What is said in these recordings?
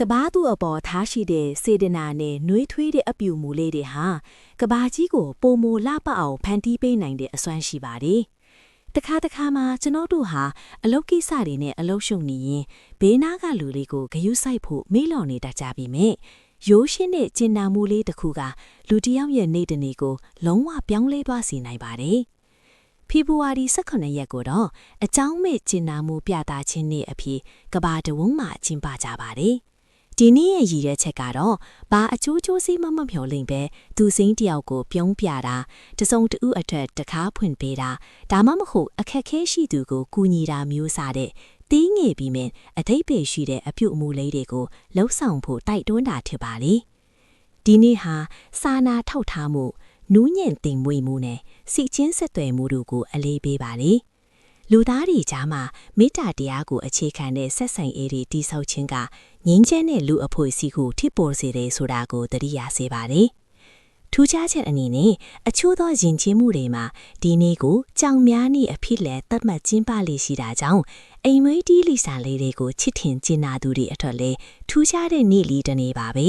ကဘာသူအပေါ်ထားရှိတဲ့စေတနာနဲ့နှွေးထွေးတဲ့အပြုမူလေးတွေဟာကဘာကြီးကိုပုံမလှပအောင်ဖန်တီးပေးနိုင်တဲ့အစွမ်းရှိပါတယ်။တခါတခါမှကျွန်တော်တို့ဟာအလုတ်ကိစ္စတွေနဲ့အလုတ်ရှုံနေရင်ဘေးနားကလူလေးကိုဂရုစိုက်ဖို့မေ့လျော့နေတတ်ကြပြီမဲ့ရိုးရှင်းတဲ့ကျင်နာမှုလေးတစ်ခုကလူတစ်ယောက်ရဲ့နေ့တစ်နေ့ကိုလုံးဝပြောင်းလဲသွားစေနိုင်ပါတယ်။ဖေဖော်ဝါရီ18ရက်ကိုတော့အကြောင်းမဲ့ကျင်နာမှုပြသခြင်းနေ့အဖြစ်ကဘာတဝန်းမှာကျင်းပကြပါတယ်။ဒီနေ့ရဲ့ရည်ရွယ်ချက်ကတော့ဘာအချိုးချိုးစီးမမျှော်လင့်ပဲသူစိမ်းတယောက်ကိုပြုံးပြတာတစုံတဦးအထက်တကားဖွင့်ပေးတာဒါမှမဟုတ်အခက်ခဲရှိသူကိုကူညီတာမျိုးစားတဲ့တီးငယ်ပြီးမြင်အထိပ္ပယ်ရှိတဲ့အပြုအမူလေးတွေကိုလှုပ်ဆောင်ဖို့တိုက်တွန်းတာဖြစ်ပါလေဒီနေ့ဟာစာနာထောက်ထားမှုနူးညံ့သိမ်မွေ့မှုနဲ့စိတ်ချင်းဆက်သွယ်မှုတို့ကိုအလေးပေးပါလေလူသားတွေကြားမှာမေတ္တာတရားကိုအခြေခံတဲ့ဆက်ဆံရေးတွေတည်ဆောက်ခြင်းကငြိမ်းချမ်းတဲ့လူအဖွဲ့အစည်းကိုထိပေါ်စေတယ်ဆိုတာကိုသတိရစေပါတယ်ထူးခြားချက်အနေနဲ့အချို့သောယဉ်ကျေးမှုတွေမှာဒီနေ့ကိုကြောင်များနည်းအဖြစ်လဲသတ်မှတ်ကျင်းပလေရှိတာကြောင့်အိမ်မွေးတီးလိစာလေးတွေကိုချစ်ထင်ကျင်နာသူတွေအထက်လဲထူးခြားတဲ့နေ့လေးတစ်နေ့ပါပဲ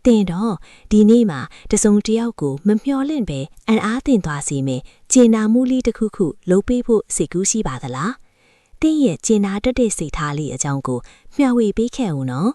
တင်တော့ဒီနေ့မှာတစုံတယောက်ကိုမမျှော်လင့်ပဲအံ့အားသင့်သွားစေမယ်ကျင်နာမှုလေးတစ်ခုခုလုပ်ပေးဖို့စိတ်ကူးရှိပါသလားတင်းရဲ့ကျင်နာတတ်တဲ့စိတ်ထားလေးအကြောင်းကိုမျှဝေပေးခဲ့ဦးနော်